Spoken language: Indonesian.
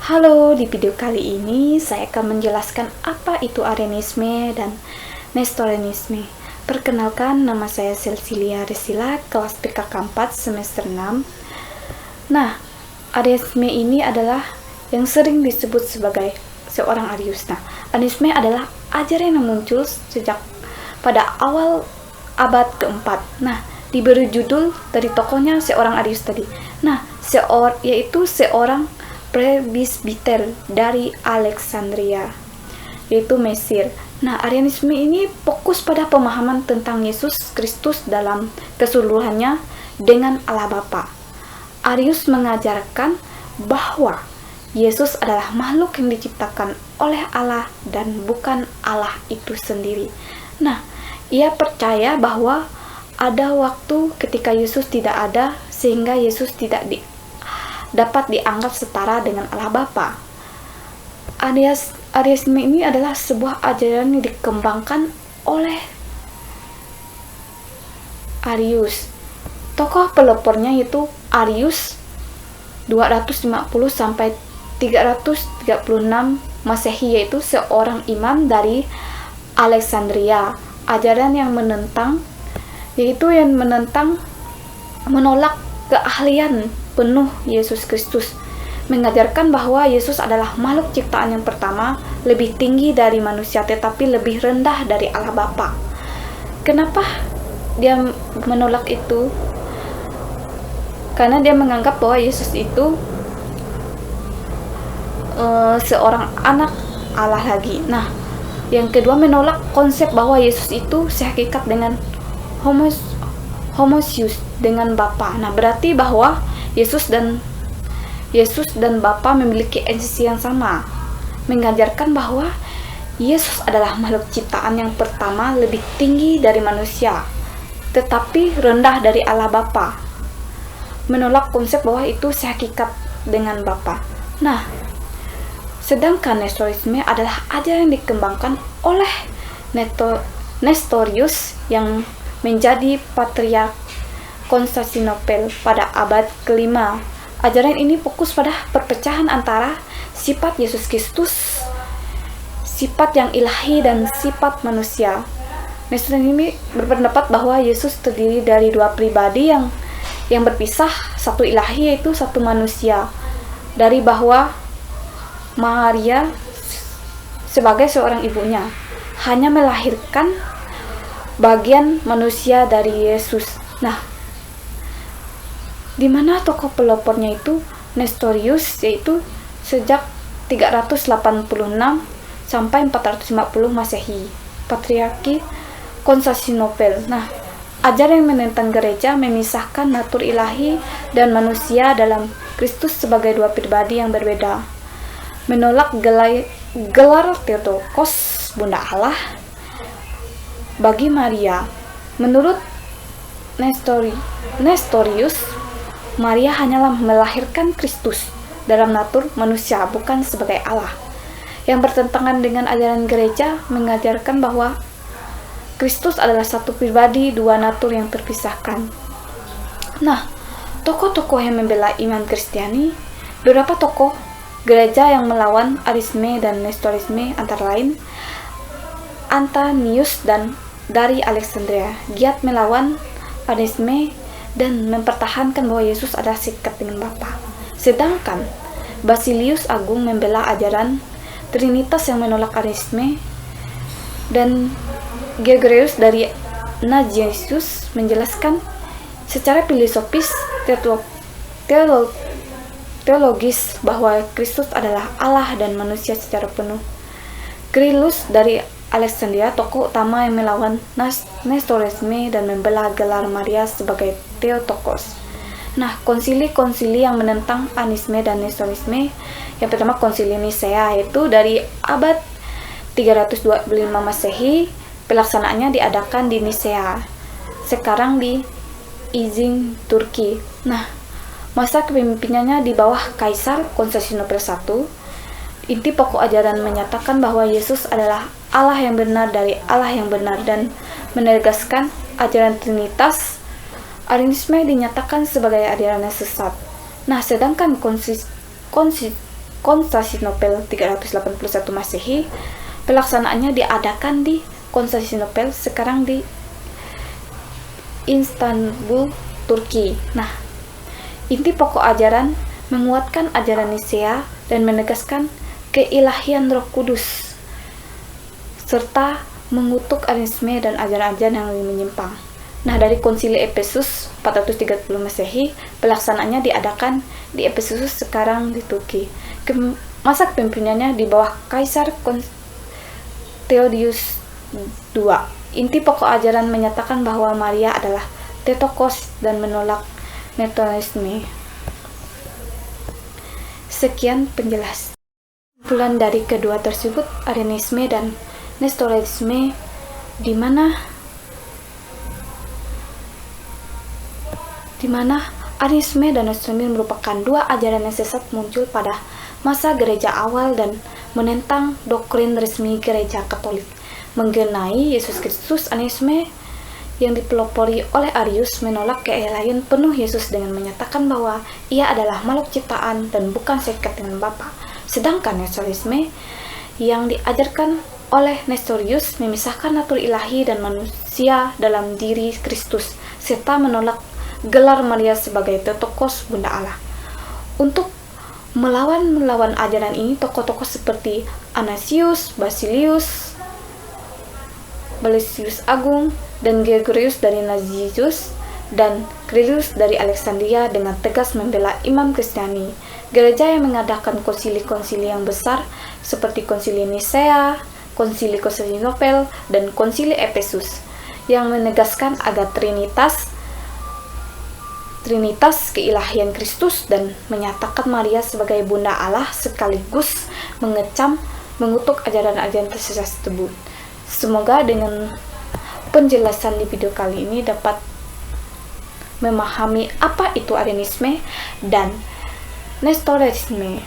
Halo, di video kali ini saya akan menjelaskan apa itu Arianisme dan Nestorianisme. Perkenalkan, nama saya Cecilia Resila, kelas PKK 4 semester 6. Nah, Arianisme ini adalah yang sering disebut sebagai seorang Arius. Nah, Arianisme adalah ajaran yang muncul sejak pada awal abad keempat. Nah, diberi judul dari tokohnya seorang Arius tadi. Nah, yaitu seorang presbiter dari Alexandria, yaitu Mesir. Nah, Arianisme ini fokus pada pemahaman tentang Yesus Kristus dalam keseluruhannya dengan Allah Bapa. Arius mengajarkan bahwa Yesus adalah makhluk yang diciptakan oleh Allah dan bukan Allah itu sendiri. Nah, ia percaya bahwa ada waktu ketika Yesus tidak ada, sehingga Yesus tidak dapat dianggap setara dengan Allah Bapa. Arianisme ini adalah sebuah ajaran yang dikembangkan oleh Arius. Tokoh pelopornya yaitu Arius 250 sampai 336 Masehi, yaitu seorang imam dari Alexandria. Ajaran yang menentang menolak keahlian penuh Yesus Kristus, mengajarkan bahwa Yesus adalah makhluk ciptaan yang pertama, lebih tinggi dari manusia tetapi lebih rendah dari Allah Bapa. Kenapa dia menolak itu? Karena dia menganggap bahwa Yesus itu seorang anak Allah lagi. Nah, yang kedua menolak konsep bahwa Yesus itu sehakikat dengan homousios dengan Bapa. Nah, berarti bahwa Yesus dan Bapa memiliki esensi yang sama, mengajarkan bahwa Yesus adalah makhluk ciptaan yang pertama, lebih tinggi dari manusia, tetapi rendah dari Allah Bapa. Menolak konsep bahwa itu sehakikat dengan Bapa. Nah, sedangkan Nestorianisme adalah ajaran yang dikembangkan oleh Nestorius yang menjadi patriark Konstantinopel pada abad ke-5. Ajaran ini fokus pada perpecahan antara sifat Yesus Kristus, sifat yang ilahi, dan sifat manusia. Nestorianisme berpendapat bahwa Yesus terdiri dari dua pribadi yang berpisah, satu ilahi yaitu satu manusia, dari bahwa Maria sebagai seorang ibunya hanya melahirkan bagian manusia dari Yesus. Nah, di mana tokoh pelopornya itu Nestorius, yaitu sejak 386 sampai 450 Masehi, Patriarki Konstantinopel. Nah, ajaran yang menentang gereja memisahkan natur ilahi dan manusia dalam Kristus sebagai dua pribadi yang berbeda. Menolak gelar Theotokos, Bunda Allah, bagi Maria. Menurut Nestorius, Maria hanyalah melahirkan Kristus dalam natur manusia, bukan sebagai Allah. Yang bertentangan dengan ajaran gereja mengajarkan bahwa Kristus adalah satu pribadi, dua natur yang terpisahkan. Nah, tokoh-tokoh yang membela iman Kristiani, beberapa tokoh gereja yang melawan Arianisme dan Nestorianisme antara lain Antanius dan dari Alexandria, giat melawan Arianisme dan mempertahankan bahwa Yesus adalah sehakikat dengan Bapa. Sedangkan Basilius Agung membela ajaran Trinitas yang menolak Arianisme, dan Gregorius dari Nazianzus menjelaskan secara filosofis teologis bahwa Kristus adalah Allah dan manusia secara penuh. Cyrillus dari Alexandria, tokoh utama yang melawan Nestorianisme dan membela gelar Maria sebagai Theotokos. Nah, konsili-konsili yang menentang Arianisme dan Nestorianisme, yang pertama konsili Nisea, yaitu dari abad 325 Masehi, pelaksanaannya diadakan di Nisea, sekarang di Izmir, Turki. Nah, masa kepemimpinannya di bawah Kaisar Konstantinopel I. Inti pokok ajaran menyatakan bahwa Yesus adalah Allah yang benar dari Allah yang benar dan menegaskan ajaran Trinitas. Arianisme dinyatakan sebagai ajaran yang sesat. Nah, sedangkan Konstantinopel 381 Masehi. Pelaksanaannya diadakan di Konstantinopel, sekarang di Istanbul, Turki. Nah, inti pokok ajaran menguatkan ajaran Nisea dan menegaskan keilahian Roh Kudus, serta mengutuk Arianisme dan ajaran-ajaran yang menyimpang. Nah, dari Konsili Efesus 430 Masehi, pelaksanaannya diadakan di Efesus, sekarang di Turki. Masa kepemimpinannya di bawah Kaisar Theodosius II. Inti pokok ajaran menyatakan bahwa Maria adalah Theotokos dan menolak Nestorisme. Sekian penjelasan. Kumpulan dari kedua tersebut, Arianisme dan Nestorisme, di mana Arianisme dan Nestorisme merupakan dua ajaran yang sesat muncul pada masa gereja awal dan menentang doktrin resmi gereja Katolik mengenai Yesus Kristus. Arianisme yang dipelopori oleh Arius menolak keilahian penuh Yesus dengan menyatakan bahwa ia adalah makhluk ciptaan dan bukan seikat dengan Bapa. Sedangkan Nestorisme yang diajarkan oleh Nestorius memisahkan natur ilahi dan manusia dalam diri Kristus, serta menolak gelar Maria sebagai Theotokos, Bunda Allah. Untuk melawan ajaran ini, tokoh-tokoh seperti Anasius, Basilius Agung, dan Gregorius dari Nazianzus dan Grilius dari Alexandria dengan tegas membela imam Kristiani. Gereja yang mengadakan konsili-konsili yang besar seperti Konsili Nisea, Konsili Konstantinopel, dan Konsili Efesus yang menegaskan agar Trinitas keilahian Kristus dan menyatakan Maria sebagai Bunda Allah, sekaligus mengutuk ajaran-ajaran tersebut. Semoga dengan penjelasan di video kali ini dapat memahami apa itu Arianisme dan Nestorisme.